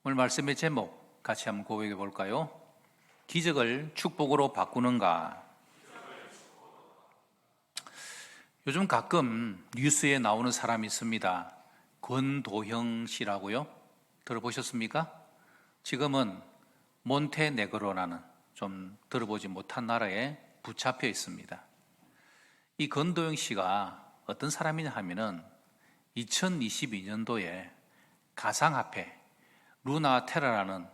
오늘 말씀의 제목 같이 한번 고백해 볼까요? 기적을 축복으로 바꾸는가? 요즘 가끔 뉴스에 나오는 사람이 있습니다. 권도형 씨라고요? 들어보셨습니까? 지금은 몬테네그로라는 좀 들어보지 못한 나라에 붙잡혀 있습니다. 이 권도형 씨가 어떤 사람이냐 하면은 2022년도에 가상화폐 루나테라라는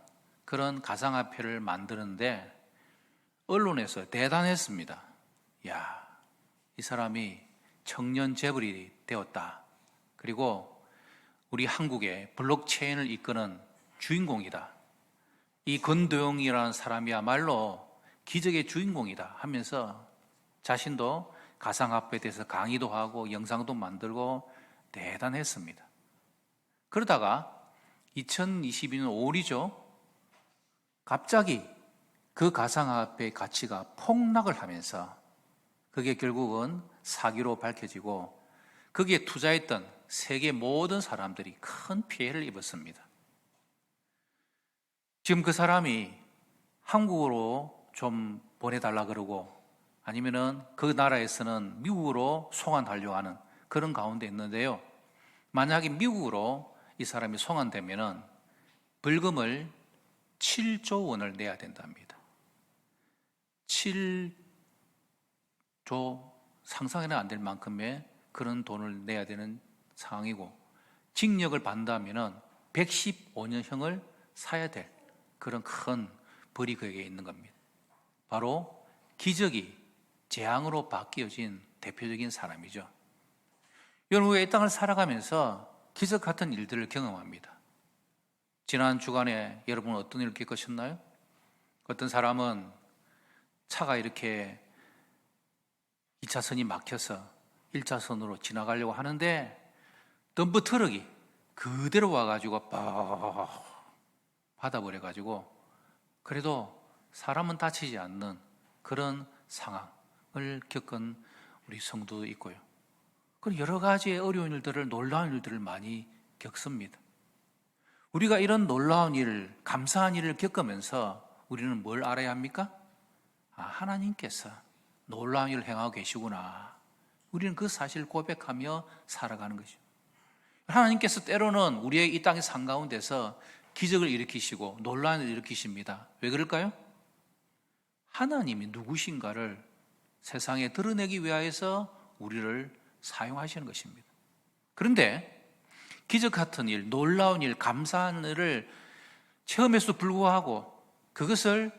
그런 가상화폐를 만드는데 언론에서 대단했습니다. 야, 이 사람이 청년 재벌이 되었다. 그리고 우리 한국의 블록체인을 이끄는 주인공이다. 이 권도영이라는 사람이야말로 기적의 주인공이다 하면서 자신도 가상화폐에 대해서 강의도 하고 영상도 만들고 대단했습니다. 그러다가 2022년 5월이죠. 갑자기 그 가상화폐의 가치가 폭락을 하면서 그게 결국은 사기로 밝혀지고 거기에 투자했던 세계 모든 사람들이 큰 피해를 입었습니다. 지금 그 사람이 한국으로 좀 보내달라 그러고 아니면은 그 나라에서는 미국으로 송환하려고 하는 그런 가운데 있는데요. 만약에 미국으로 이 사람이 송환되면은 벌금을 7조 원을 내야 된답니다. 7조 상상해는 안 될 만큼의 그런 돈을 내야 되는 상황이고 징역을 받는다면은 115년형을 사야 될 그런 큰 벌이 그에게 있는 겁니다. 바로 기적이 재앙으로 바뀌어진 대표적인 사람이죠. 여러분, 이 땅을 살아가면서 기적 같은 일들을 경험합니다. 지난 주간에 여러분은 어떤 일을 겪으셨나요? 어떤 사람은 차가 이렇게 2차선이 막혀서 1차선으로 지나가려고 하는데 덤프 트럭이 그대로 와가지고 받아버려가지고 그래도 사람은 다치지 않는 그런 상황을 겪은 우리 성도도 있고요. 그리고 여러 가지의 어려운 일들을, 놀라운 일들을 많이 겪습니다. 우리가 이런 놀라운 일, 감사한 일을 겪으면서 우리는 뭘 알아야 합니까? 하나님께서 놀라운 일을 행하고 계시구나. 우리는 그 사실을 고백하며 살아가는 것이죠. 하나님께서 때로는 우리의 이 땅의 삶 가운데서 기적을 일으키시고 놀라운 일을 일으키십니다. 왜 그럴까요? 하나님이 누구신가를 세상에 드러내기 위하여서 우리를 사용하시는 것입니다. 그런데 기적 같은 일, 놀라운 일, 감사한 일을 체험에서도 불구하고 그것을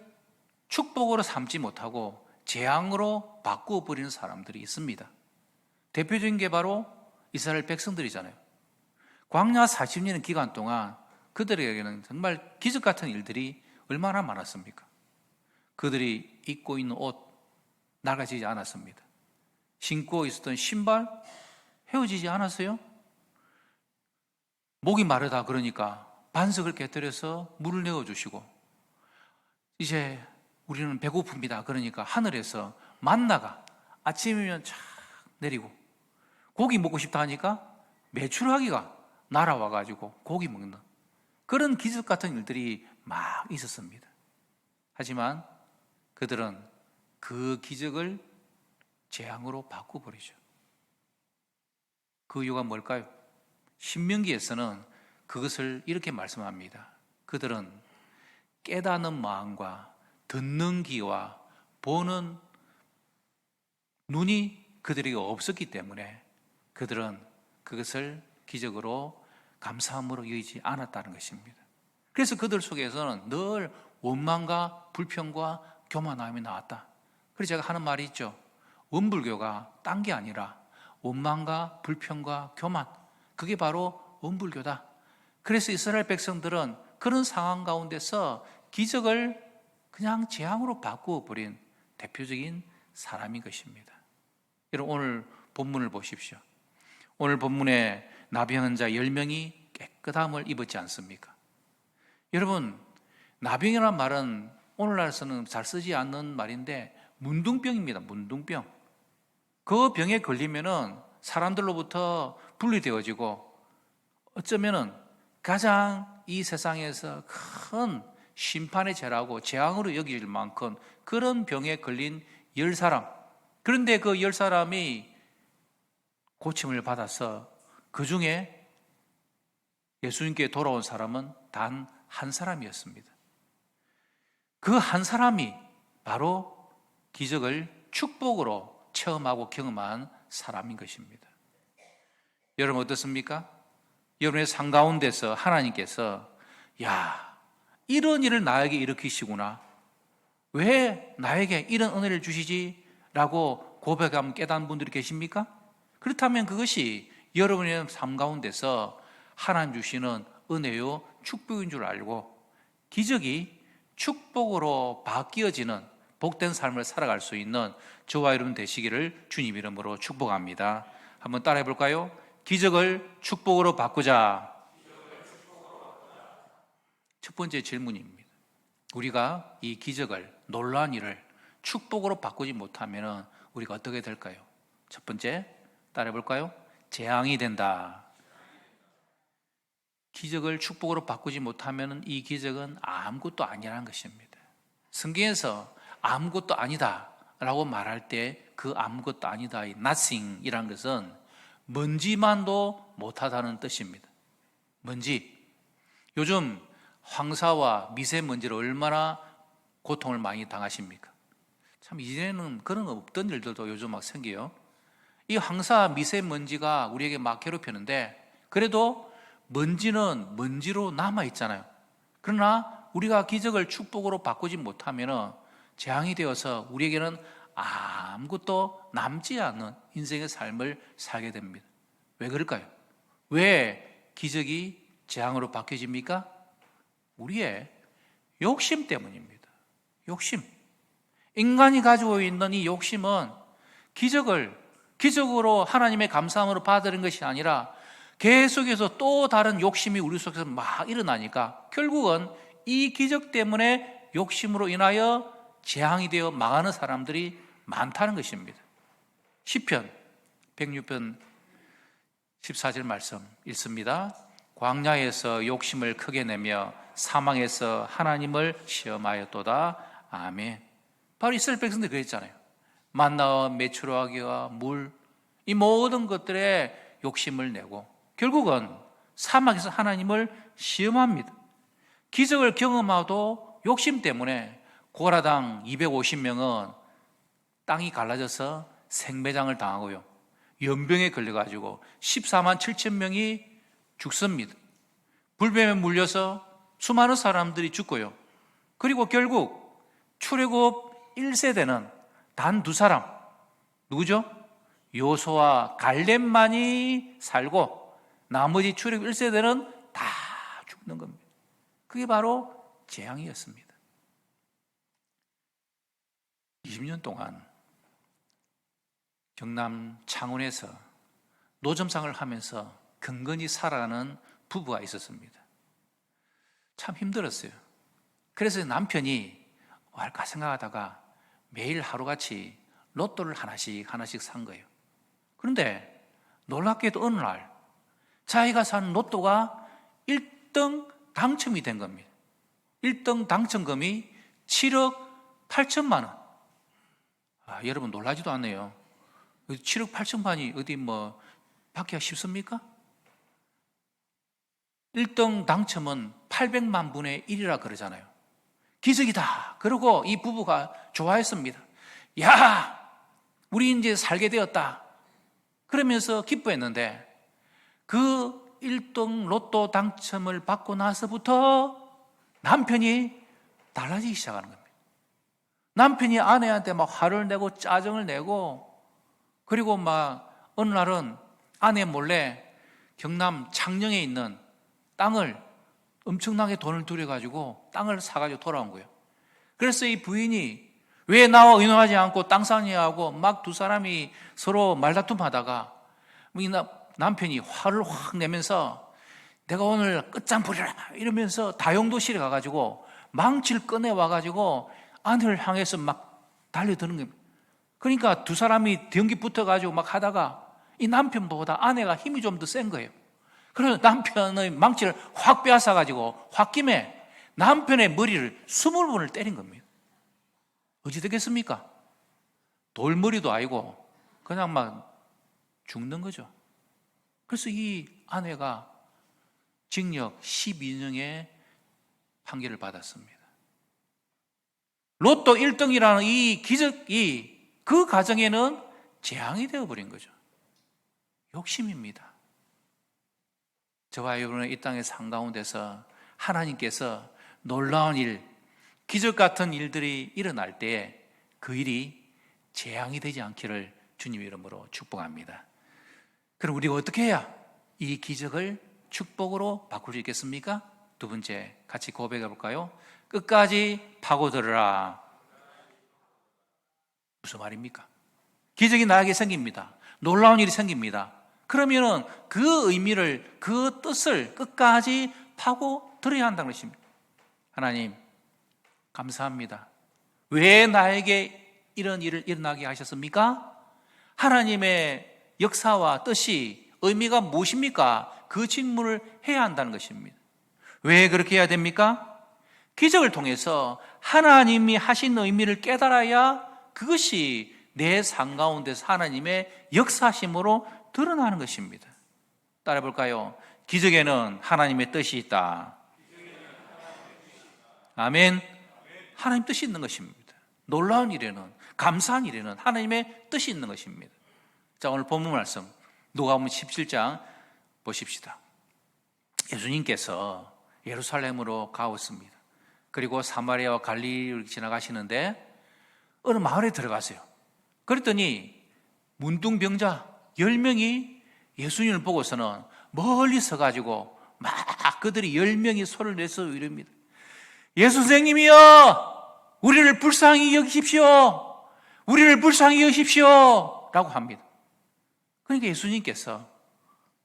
축복으로 삼지 못하고 재앙으로 바꾸어 버리는 사람들이 있습니다. 대표적인 게 바로 이스라엘 백성들이잖아요. 광야 40년의 기간 동안 그들에게는 정말 기적 같은 일들이 얼마나 많았습니까? 그들이 입고 있는 옷 낡아지지 않았습니다. 신고 있었던 신발 헤어지지 않았어요? 목이 마르다 그러니까 반석을 깨뜨려서 물을 내어주시고 이제 우리는 배고픕니다 그러니까 하늘에서 만나가 아침이면 쫙 내리고 고기 먹고 싶다 하니까 메추라기가 날아와가지고 고기 먹는 그런 기적 같은 일들이 막 있었습니다. 하지만 그들은 그 기적을 재앙으로 바꿔버리죠. 그 이유가 뭘까요? 신명기에서는 그것을 이렇게 말씀합니다. 그들은 깨닫는 마음과 듣는 귀와 보는 눈이 그들에게 없었기 때문에 그들은 그것을 기적으로 감사함으로 여기지 않았다는 것입니다. 그래서 그들 속에서는 늘 원망과 불평과 교만함이 나왔다. 그래서 제가 하는 말이 있죠. 원불교가 딴 게 아니라 원망과 불평과 교만, 그게 바로 원불교다. 그래서 이스라엘 백성들은 그런 상황 가운데서 기적을 그냥 재앙으로 바꾸어 버린 대표적인 사람인 것입니다. 여러분, 오늘 본문을 보십시오. 오늘 본문에 나병한 자 10명이 깨끗함을 입었지 않습니까? 여러분, 나병이라는 말은 오늘날에서는 잘 쓰지 않는 말인데 문둥병입니다. 문둥병. 그 병에 걸리면은 사람들로부터 분리되어지고 어쩌면은 가장 이 세상에서 큰 심판의 죄라고 재앙으로 여길 만큼 그런 병에 걸린 10사람. 그런데 그 10사람이 고침을 받아서 그 중에 예수님께 돌아온 사람은 단 한 사람이었습니다. 그 한 사람이 바로 기적을 축복으로 체험하고 경험한 사람인 것입니다. 여러분 어떻습니까? 여러분의 삶 가운데서 하나님께서 야, 이런 일을 나에게 일으키시구나. 왜 나에게 이런 은혜를 주시지? 라고 고백하면 깨닫는 분들이 계십니까? 그렇다면 그것이 여러분의 삶 가운데서 하나님 주시는 은혜요 축복인 줄 알고 기적이 축복으로 바뀌어지는 복된 삶을 살아갈 수 있는 저와 여러분 되시기를 주님 이름으로 축복합니다. 한번 따라해 볼까요? 기적을 축복으로 바꾸자. 첫 번째 질문입니다. 우리가 이 기적을, 놀라운 일을 축복으로 바꾸지 못하면 우리가 어떻게 될까요? 첫 번째, 따라해 볼까요? 재앙이 된다. 기적을 축복으로 바꾸지 못하면 이 기적은 아무것도 아니라는 것입니다. 성경에서 아무것도 아니다 라고 말할 때 그 아무것도 아니다, 이 nothing이라는 것은 먼지만도 못하다는 뜻입니다. 먼지. 요즘 황사와 미세먼지로 얼마나 고통을 많이 당하십니까? 참 이제는 그런 거 없던 일들도 요즘 막 생겨요. 이 황사 미세먼지가 우리에게 막 괴롭히는데 그래도 먼지는 먼지로 남아있잖아요. 그러나 우리가 기적을 축복으로 바꾸지 못하면 재앙이 되어서 우리에게는 아무것도 남지 않는 인생의 삶을 살게 됩니다. 왜 그럴까요? 왜 기적이 재앙으로 바뀌어집니까? 우리의 욕심 때문입니다. 욕심. 인간이 가지고 있는 이 욕심은 기적으로 하나님의 감사함으로 받아들인 것이 아니라 계속해서 또 다른 욕심이 우리 속에서 막 일어나니까 결국은 이 기적 때문에 욕심으로 인하여 재앙이 되어 망하는 사람들이 많다는 것입니다. 시편 106편 14절 말씀 읽습니다. 광야에서 욕심을 크게 내며 사망에서 하나님을 시험하였도다. 아멘. 바로 이스라엘 백성들이 그랬잖아요. 만나와 메추라기와 물, 이 모든 것들에 욕심을 내고 결국은 사막에서 하나님을 시험합니다. 기적을 경험하도 욕심 때문에 고라당 250명은 땅이 갈라져서 생매장을 당하고요. 연병에 걸려가지고 14만 7천 명이 죽습니다. 불뱀에 물려서 수많은 사람들이 죽고요. 그리고 결국 출애굽 1세대는 단 2사람, 누구죠? 요수와 갈렙만이 살고 나머지 출애굽 1세대는 다 죽는 겁니다. 그게 바로 재앙이었습니다. 20년 동안 경남 창원에서 노점상을 하면서 근근히 살아가는 부부가 있었습니다. 참 힘들었어요. 그래서 남편이 뭐 할까 생각하다가 매일 하루같이 로또를 하나씩 산 거예요. 그런데 놀랍게도 어느 날 자기가 산 로또가 1등 당첨이 된 겁니다. 1등 당첨금이 7억 8천만 원. 여러분 놀라지도 않네요. 7억 8천만이 어디 뭐 받기가 쉽습니까? 1등 당첨은 800만 분의 1이라 그러잖아요. 기적이다. 그러고 이 부부가 좋아했습니다. 야, 우리 이제 살게 되었다. 그러면서 기뻐했는데 그 1등 로또 당첨을 받고 나서부터 남편이 달라지기 시작하는 겁니다. 남편이 아내한테 막 화를 내고 짜증을 내고 그리고 막 어느 날은 아내 몰래 경남 창녕에 있는 땅을 엄청나게 돈을 들여가지고 땅을 사가지고 돌아온 거예요. 그래서 이 부인이 왜 나와 의논하지 않고 땅 사냐고 막 두 사람이 서로 말다툼하다가 이 남편이 화를 확 내면서 내가 오늘 끝장 부리라 이러면서 다용도실에 가가지고 망치를 꺼내와가지고 아내를 향해서 막 달려드는 겁니다. 그러니까 두 사람이 경기 붙어가지고 막 하다가 이 남편보다 아내가 힘이 좀 더 센 거예요. 그래서 남편의 망치를 확 빼앗아가지고 홧김에 남편의 머리를 20번을 때린 겁니다. 어찌 되겠습니까? 돌머리도 아니고 그냥 막 죽는 거죠. 그래서 이 아내가 징역 12년의 판결을 받았습니다. 로또 1등이라는 이 기적이 그 가정에는 재앙이 되어버린 거죠. 욕심입니다. 저와 여러분은 이 땅의 삶 가운데서 하나님께서 놀라운 일, 기적 같은 일들이 일어날 때에 그 일이 재앙이 되지 않기를 주님의 이름으로 축복합니다. 그럼 우리가 어떻게 해야 이 기적을 축복으로 바꿀 수 있겠습니까? 두 번째, 같이 고백해 볼까요? 끝까지 파고들어라. 무슨 말입니까? 기적이 나에게 생깁니다. 놀라운 일이 생깁니다. 그러면은 그 의미를, 그 뜻을 끝까지 파고들어야 한다는 것입니다. 하나님, 감사합니다. 왜 나에게 이런 일을 일어나게 하셨습니까? 하나님의 역사와 뜻이, 의미가 무엇입니까? 그 질문을 해야 한다는 것입니다. 왜 그렇게 해야 됩니까? 기적을 통해서 하나님이 하신 의미를 깨달아야 그것이 내 삶 가운데서 하나님의 역사심으로 드러나는 것입니다. 따라 볼까요? 기적에는 하나님의 뜻이 있다. 아멘. 하나님 뜻이 있는 것입니다. 놀라운 일에는, 감사한 일에는 하나님의 뜻이 있는 것입니다. 자, 오늘 본문 말씀 누가복음 17장 보십시다. 예수님께서 예루살렘으로 가었습니다. 그리고 사마리아와 갈릴리를 지나가시는데 어느 마을에 들어가세요. 그랬더니 문둥병자 10명이 예수님을 보고서는 멀리 서가지고 막 그들이 10명이 소리를 내서 이럽니다. 예수 선생님이여, 우리를 불쌍히 여기십시오. 우리를 불쌍히 여기십시오. 라고 합니다. 그러니까 예수님께서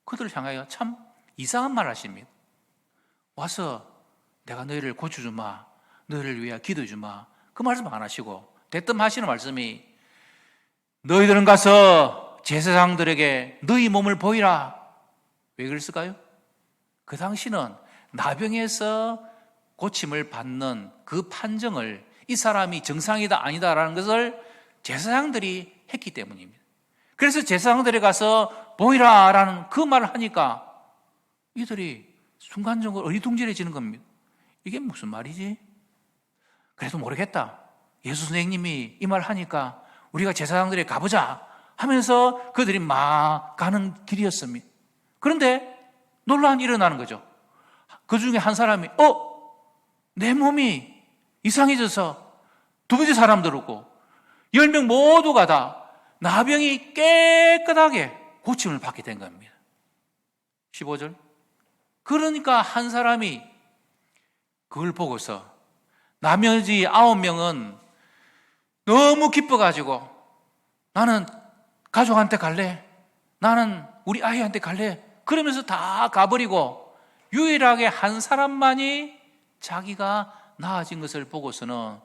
그들을 향하여 참 이상한 말을 하십니다. 와서 내가 너희를 고쳐주마, 너희를 위하여 기도해주마, 그 말씀 안 하시고 대뜸 하시는 말씀이 너희들은 가서 제사장들에게 너희 몸을 보이라. 왜 그랬을까요? 그 당시는 나병에서 고침을 받는 그 판정을 이 사람이 정상이다 아니다라는 것을 제사장들이 했기 때문입니다. 그래서 제사장들에 가서 보이라라는 그 말을 하니까 이들이 순간적으로 어리둥절해지는 겁니다. 이게 무슨 말이지? 그래도 모르겠다. 예수 선생님이 이 말을 하니까 우리가 제사장들에 가보자 하면서 그들이 막 가는 길이었습니다. 그런데 놀라운 일이 일어나는 거죠. 그 중에 한 사람이 내 몸이 이상해져서 두 번째 사람들 오고 10명 모두가 다 나병이 깨끗하게 고침을 받게 된 겁니다. 15절. 그러니까 한 사람이 그걸 보고서 나머지 9명은 너무 기뻐가지고 나는 가족한테 갈래, 나는 우리 아이한테 갈래, 그러면서 다 가버리고 유일하게 한 사람만이 자기가 나아진 것을 보고서는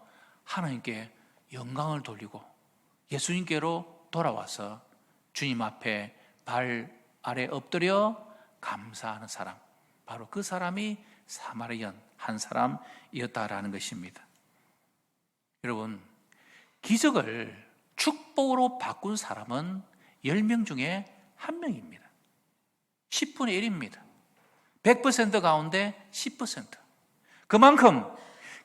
하나님께 영광을 돌리고 예수님께로 돌아와서 주님 앞에 발 아래 엎드려 감사하는 사람, 바로 그 사람이 사마리안 한 사람이었다라는 것입니다. 여러분, 기적을 축복으로 바꾼 사람은 10명 중에 1명입니다. 10분의 1입니다. 100% 가운데 10%. 그만큼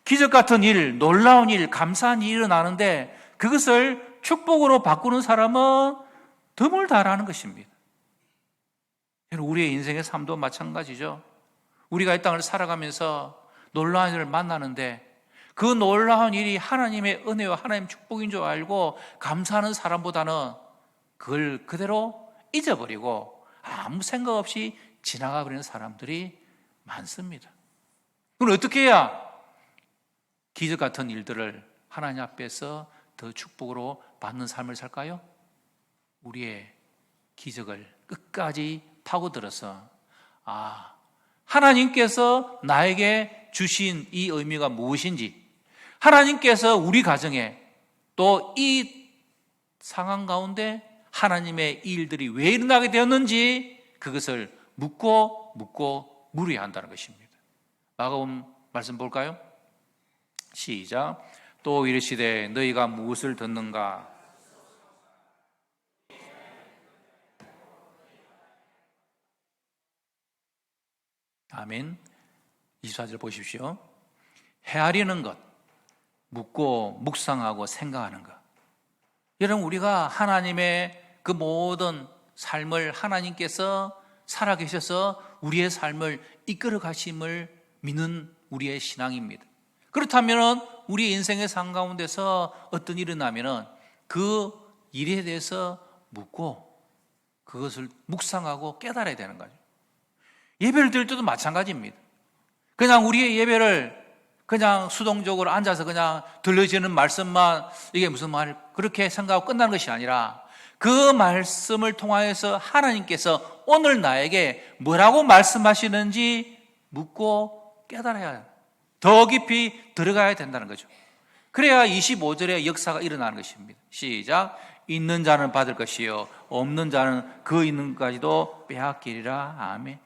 기적 같은 일, 놀라운 일, 감사한 일이 일어나는데 그것을 축복으로 바꾸는 사람은 드물다라는 것입니다. 우리의 인생의 삶도 마찬가지죠. 우리가 이 땅을 살아가면서 놀라운 일을 만나는데 그 놀라운 일이 하나님의 은혜와 하나님의 축복인 줄 알고 감사하는 사람보다는 그걸 그대로 잊어버리고 아무 생각 없이 지나가 버리는 사람들이 많습니다. 그럼 어떻게 해야 기적 같은 일들을 하나님 앞에서 더 축복으로 받는 삶을 살까요? 우리의 기적을 끝까지 파고들어서 하나님께서 나에게 주신 이 의미가 무엇인지, 하나님께서 우리 가정에 또 이 상황 가운데 하나님의 일들이 왜 일어나게 되었는지 그것을 묻고 물어야 한다는 것입니다. 마가복음 말씀 볼까요? 시작. 또 이르시되 너희가 무엇을 듣는가? 아멘. 24절 보십시오. 헤아리는 것, 묻고 묵상하고 생각하는 것. 여러분, 우리가 하나님의 그 모든 삶을 하나님께서 살아계셔서 우리의 삶을 이끌어 가심을 믿는 우리의 신앙입니다. 그렇다면 우리 인생의 삶 가운데서 어떤 일이 나면 그 일에 대해서 묻고 그것을 묵상하고 깨달아야 되는 거죠. 예배를 드릴 때도 마찬가지입니다. 그냥 우리의 예배를 그냥 수동적으로 앉아서 그냥 들려지는 말씀만 이게 무슨 말 그렇게 생각하고 끝나는 것이 아니라 그 말씀을 통하여서 하나님께서 오늘 나에게 뭐라고 말씀하시는지 묻고 깨달아야 해요. 더 깊이 들어가야 된다는 거죠. 그래야 25절의 역사가 일어나는 것입니다. 시작. 있는 자는 받을 것이요 없는 자는 그 있는 것까지도 빼앗기리라. 아멘.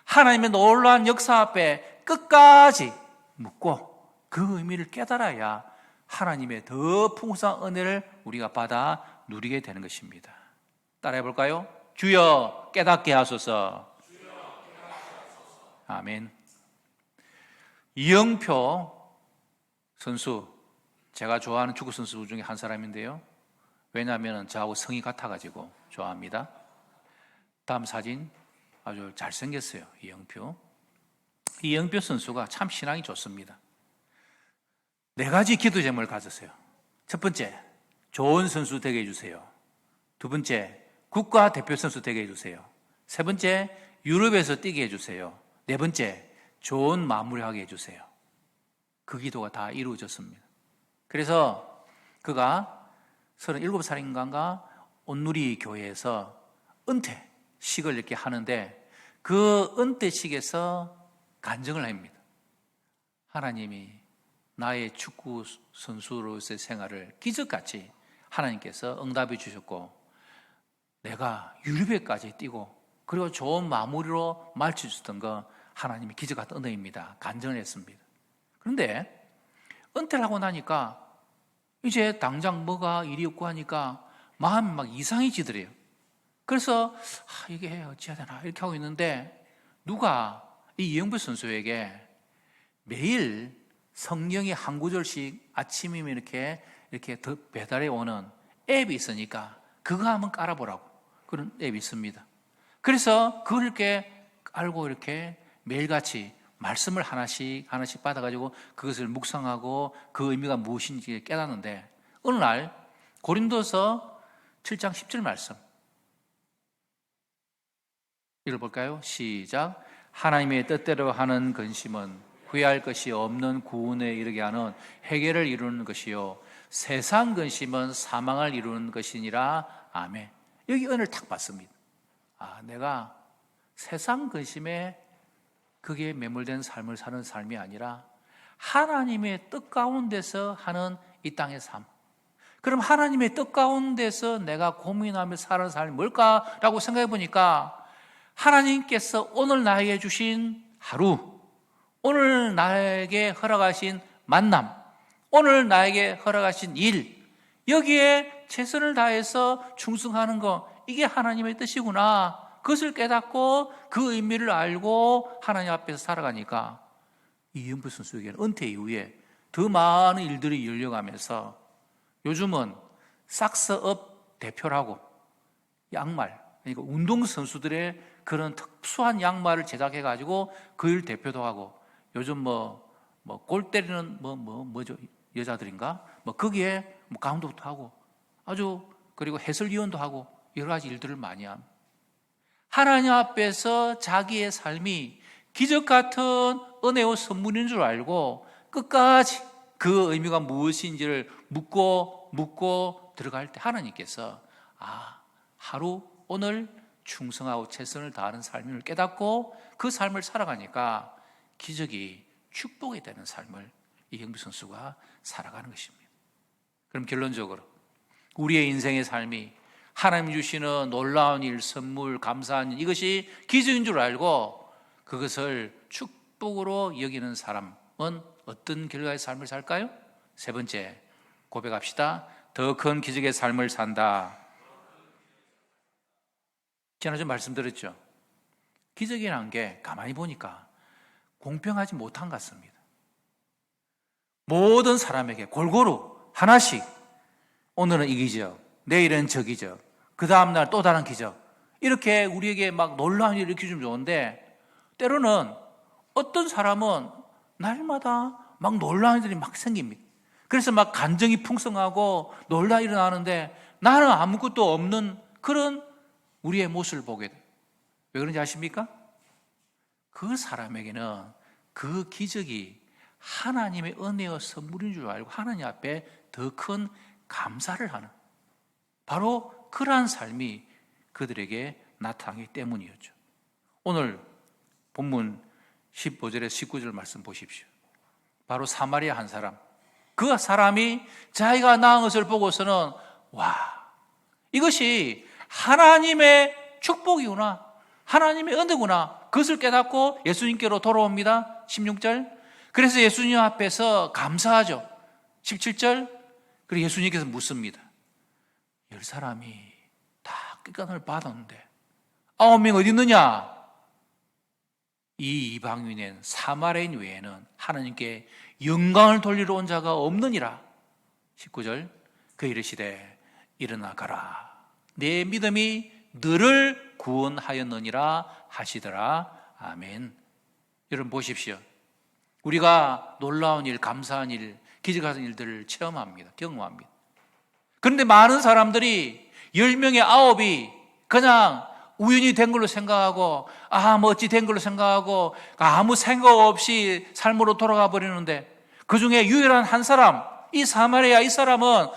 하나님의 놀라운 역사 앞에 끝까지 묻고 그 의미를 깨달아야 하나님의 더 풍성한 은혜를 우리가 받아 누리게 되는 것입니다. 따라해 볼까요? 주여 깨닫게 하소서. 아멘. 이영표 선수, 제가 좋아하는 축구 선수 중에 한 사람인데요. 왜냐하면 저하고 성이 같아가지고 좋아합니다. 다음 사진 아주 잘생겼어요. 이영표 선수가 참 신앙이 좋습니다. 4가지 기도 제목을 가졌어요. 첫 번째, 좋은 선수 되게 해주세요. 두 번째, 국가대표 선수 되게 해주세요. 세 번째, 유럽에서 뛰게 해주세요. 네 번째, 좋은 마무리하게 해주세요. 그 기도가 다 이루어졌습니다. 그래서 그가 37살인가 온누리 교회에서 은퇴식을 이렇게 하는데 그 은퇴식에서 간증을 합니다. 하나님이 나의 축구 선수로서의 생활을 기적같이 하나님께서 응답해 주셨고 내가 유럽에까지 뛰고 그리고 좋은 마무리로 맞춰주셨던 거 하나님이 기적 같은 은혜입니다. 간증을 했습니다. 그런데 은퇴를 하고 나니까 이제 당장 뭐가 일이 없고 하니까 마음이 막 이상해지더래요. 그래서 이게 어찌해야 되나 이렇게 하고 있는데 누가 이 이영표 선수에게 매일 성경의 한 구절씩 아침이면 이렇게 배달해 오는 앱이 있으니까 그거 한번 깔아보라고 그런 앱이 있습니다. 그래서 그걸 이렇게 깔고 이렇게 매일같이 말씀을 하나씩 받아가지고 그것을 묵상하고 그 의미가 무엇인지 깨닫는데 어느 날 고린도서 7장 10절 말씀 읽어볼까요? 시작. 하나님의 뜻대로 하는 근심은 후회할 것이 없는 구원에 이르게 하는 회개를 이루는 것이요 세상 근심은 사망을 이루는 것이니라. 아멘. 여기 은혜를 탁 받습니다. 내가 세상 근심에 그게 매몰된 삶을 사는 삶이 아니라 하나님의 뜻 가운데서 하는 이 땅의 삶. 그럼 하나님의 뜻 가운데서 내가 고민하며 사는 삶이 뭘까라고 생각해 보니까 하나님께서 오늘 나에게 주신 하루, 오늘 나에게 허락하신 만남, 오늘 나에게 허락하신 일, 여기에 최선을 다해서 충성하는 것, 이게 하나님의 뜻이구나. 그것을 깨닫고 그 의미를 알고 하나님 앞에서 살아가니까 이영표 선수에게는 은퇴 이후에 더 많은 일들이 열려가면서 요즘은 삭스업 대표라고 양말, 그러니까 운동선수들의 그런 특수한 양말을 제작해가지고 그 일 대표도 하고 요즘 골 때리는 뭐죠? 여자들인가? 거기에 감독도 하고 아주 그리고 해설위원도 하고 여러 가지 일들을 많이 합니다. 하나님 앞에서 자기의 삶이 기적 같은 은혜와 선물인 줄 알고 끝까지 그 의미가 무엇인지를 묻고 들어갈 때 하나님께서 하루 오늘 충성하고 최선을 다하는 삶을 깨닫고 그 삶을 살아가니까 기적이 축복이 되는 삶을 이경규 선수가 살아가는 것입니다. 그럼 결론적으로 우리의 인생의 삶이 하나님이 주시는 놀라운 일, 선물, 감사한 일, 이것이 기적인 줄 알고 그것을 축복으로 여기는 사람은 어떤 결과의 삶을 살까요? 세 번째, 고백합시다. 더 큰 기적의 삶을 산다. 지난주에 말씀드렸죠. 기적이라는 게 가만히 보니까 공평하지 못한 것 같습니다. 모든 사람에게 골고루 하나씩, 오늘은 이 기적, 내일은 저 기적, 그 다음날 또 다른 기적, 이렇게 우리에게 막 놀라운 일을 일으켜주면 좋은데, 때로는 어떤 사람은 날마다 막 놀라운 일들이 막 생깁니다. 그래서 막 감정이 풍성하고 놀라 일어나는데 나는 아무것도 없는 그런 우리의 모습을 보게 돼요. 왜 그런지 아십니까? 그 사람에게는 그 기적이 하나님의 은혜와 선물인 줄 알고 하나님 앞에 더 큰 감사를 하는, 바로 그러한 삶이 그들에게 나타나기 때문이었죠. 오늘 본문 15절에서 19절 말씀 보십시오. 바로 사마리아 한 사람, 그 사람이 자기가 낳은 것을 보고서는 와, 이것이 하나님의 축복이구나, 하나님의 은혜구나, 그것을 깨닫고 예수님께로 돌아옵니다. 16절. 그래서 예수님 앞에서 감사하죠. 17절. 그리고 예수님께서 묻습니다. 10사람이 다 끗간을 받았는데 9명 어디 있느냐? 이 이방인은, 사마리아인 외에는 하나님께 영광을 돌리러 온 자가 없느니라. 19절. 그 이르시되 일어나 가라, 내 믿음이 너를 구원하였느니라 하시더라. 아멘. 여러분 보십시오. 우리가 놀라운 일, 감사한 일, 기적 같은 일들을 체험합니다. 경험합니다. 그런데 많은 사람들이 10명의 9이 그냥 우연히 된 걸로 생각하고, 뭐 어찌 된 걸로 생각하고 아무 생각 없이 삶으로 돌아가 버리는데, 그 중에 유일한 한 사람, 이 사마리아 이 사람은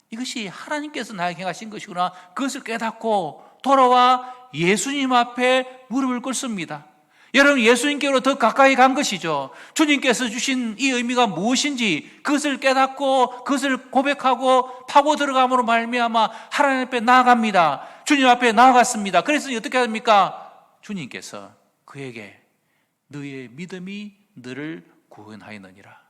이것이 하나님께서 나에게 행하신 것이구나, 그것을 깨닫고 돌아와 예수님 앞에 무릎을 꿇습니다. 여러분, 예수님께로 더 가까이 간 것이죠. 주님께서 주신 이 의미가 무엇인지 그것을 깨닫고 그것을 고백하고 파고 들어감으로 말미암아 하나님 앞에 나아갑니다. 주님 앞에 나아갔습니다. 그래서 어떻게 합니까? 주님께서 그에게 너의 믿음이 너를 구원하였느니라.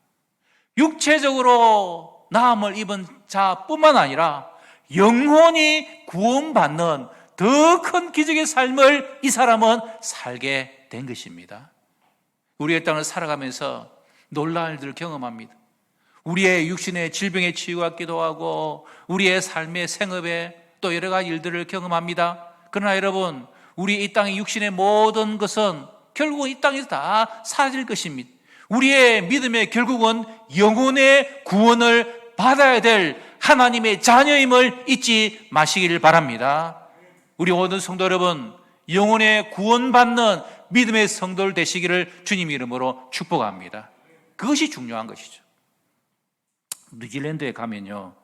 육체적으로 나음을 입은 자뿐만 아니라 영혼이 구원받는 더 큰 기적의 삶을 이 사람은 살게 된 것입니다. 우리의 땅을 살아가면서 놀라운 일들을 경험합니다. 우리의 육신의 질병에 치유받기도 하고 우리의 삶의 생업에 또 여러 가지 일들을 경험합니다. 그러나 여러분, 우리 이 땅의 육신의 모든 것은 결국 이 땅에서 다 사라질 것입니다. 우리의 믿음의 결국은 영혼의 구원을 받아야 될 하나님의 자녀임을 잊지 마시기를 바랍니다. 우리 모든 성도 여러분, 영혼의 구원받는 믿음의 성도들 되시기를 주님 이름으로 축복합니다. 그것이 중요한 것이죠. 뉴질랜드에 가면요,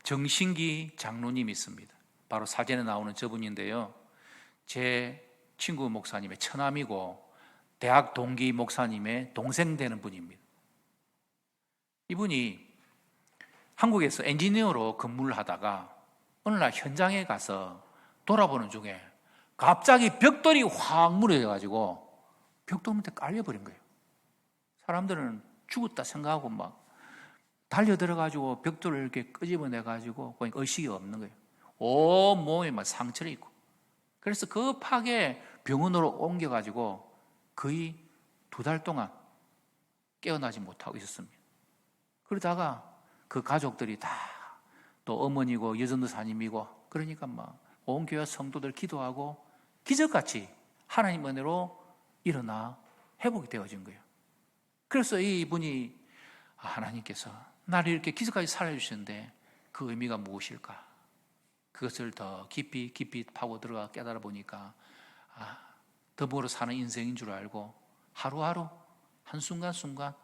정신기 장로님이 있습니다. 바로 사진에 나오는 저분인데요, 제 친구 목사님의 처남이고 대학 동기 목사님의 동생 되는 분입니다. 이분이 한국에서 엔지니어로 근무를 하다가 어느 날 현장에 가서 돌아보는 중에 갑자기 벽돌이 확 무너져가지고 벽돌 밑에 깔려버린 거예요. 사람들은 죽었다 생각하고 막 달려들어가지고 벽돌을 이렇게 끄집어내가지고 보니까 의식이 없는 거예요. 온 몸에 막 상처를 입고. 그래서 급하게 병원으로 옮겨가지고 거의 2달 동안 깨어나지 못하고 있었습니다. 그러다가 그 가족들이 다 또 어머니고 여전도사님이고 그러니까 막 온 교회 성도들 기도하고 기적같이 하나님 은혜로 일어나 회복이 되어진 거예요. 그래서 이분이 하나님께서 나를 이렇게 기적까지 살아주시는데 그 의미가 무엇일까? 그것을 더 깊이 파고 들어가 깨달아 보니까 더불어 사는 인생인 줄 알고 하루하루 한순간순간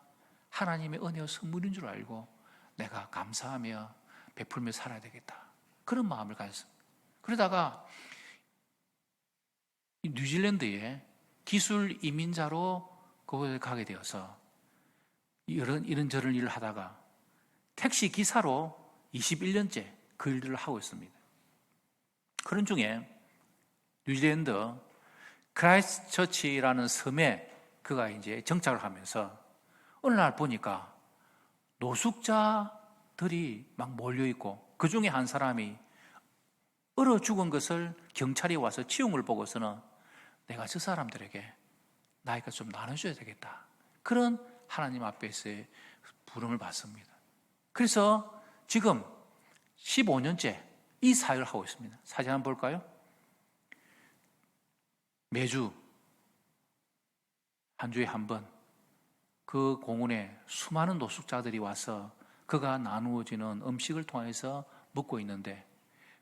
하나님의 은혜와 선물인 줄 알고 내가 감사하며 베풀며 살아야 되겠다, 그런 마음을 가졌습니다. 그러다가 뉴질랜드에 기술 이민자로 그곳에 가게 되어서 이런저런 일을 하다가 택시 기사로 21년째 그 일들을 하고 있습니다. 그런 중에 뉴질랜드 크라이스트처치라는 섬에 그가 이제 정착을 하면서 어느 날 보니까 노숙자들이 막 몰려 있고 그 중에 한 사람이 얼어 죽은 것을 경찰이 와서 치운 걸 보고서는 내가 저 사람들에게 나이가 좀 나눠줘야 되겠다. 그런 하나님 앞에서의 부름을 받습니다. 그래서 지금 15년째 이 사역을 하고 있습니다. 사진 한번 볼까요? 매주 한 주에 한 번 그 공원에 수많은 노숙자들이 와서 그가 나누어지는 음식을 통해서 먹고 있는데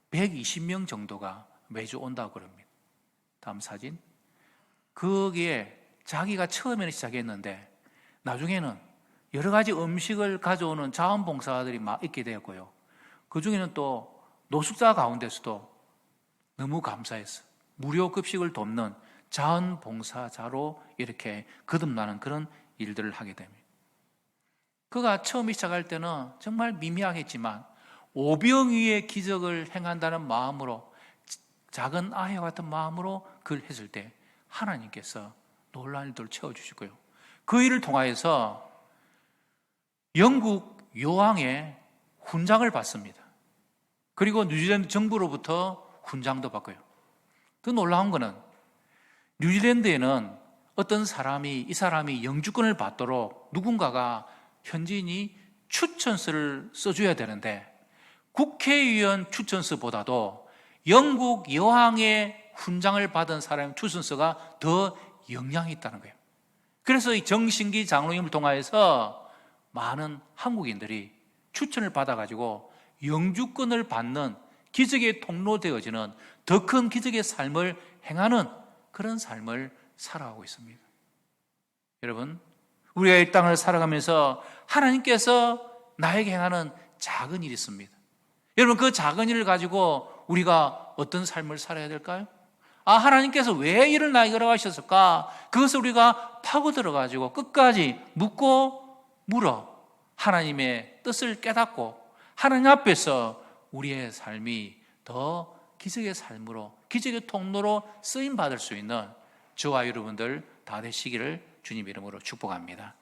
120명 정도가 매주 온다고 그럽니다. 다음 사진. 거기에 자기가 처음에는 시작했는데 나중에는 여러 가지 음식을 가져오는 자원봉사자들이 막 있게 되었고요. 그 중에는 또 노숙자 가운데서도 너무 감사해서 무료 급식을 돕는 자원봉사자로 이렇게 거듭나는 그런 일들을 하게 됩니다. 그가 처음 시작할 때는 정말 미미하겠지만 오병이의 기적을 행한다는 마음으로, 작은 아이와 같은 마음으로 그걸 했을 때 하나님께서 놀라운 일들을 채워주시고요. 그 일을 통하여서 영국 여왕의 훈장을 받습니다. 그리고 뉴질랜드 정부로부터 훈장도 받고요. 더 놀라운 것은 뉴질랜드에는 어떤 사람이 이 사람이 영주권을 받도록 누군가가 현지인이 추천서를 써줘야 되는데 국회의원 추천서보다도 영국 여왕의 훈장을 받은 사람의 추천서가 더 영향이 있다는 거예요. 그래서 이 정신기 장로님을 통하여서 많은 한국인들이 추천을 받아가지고 영주권을 받는 기적의 통로 되어지는 더 큰 기적의 삶을 행하는 그런 삶을 살아가고 있습니다. 여러분, 우리가 이 땅을 살아가면서 하나님께서 나에게 행하는 작은 일이 있습니다. 여러분, 그 작은 일을 가지고 우리가 어떤 삶을 살아야 될까요? 하나님께서 왜 이를 나에게 허락하셨을까? 그것을 우리가 파고들어가지고 끝까지 묻고 물어 하나님의 뜻을 깨닫고 하나님 앞에서 우리의 삶이 더 기적의 삶으로, 기적의 통로로 쓰임받을 수 있는 저와 여러분들 다 되시기를 주님 이름으로 축복합니다.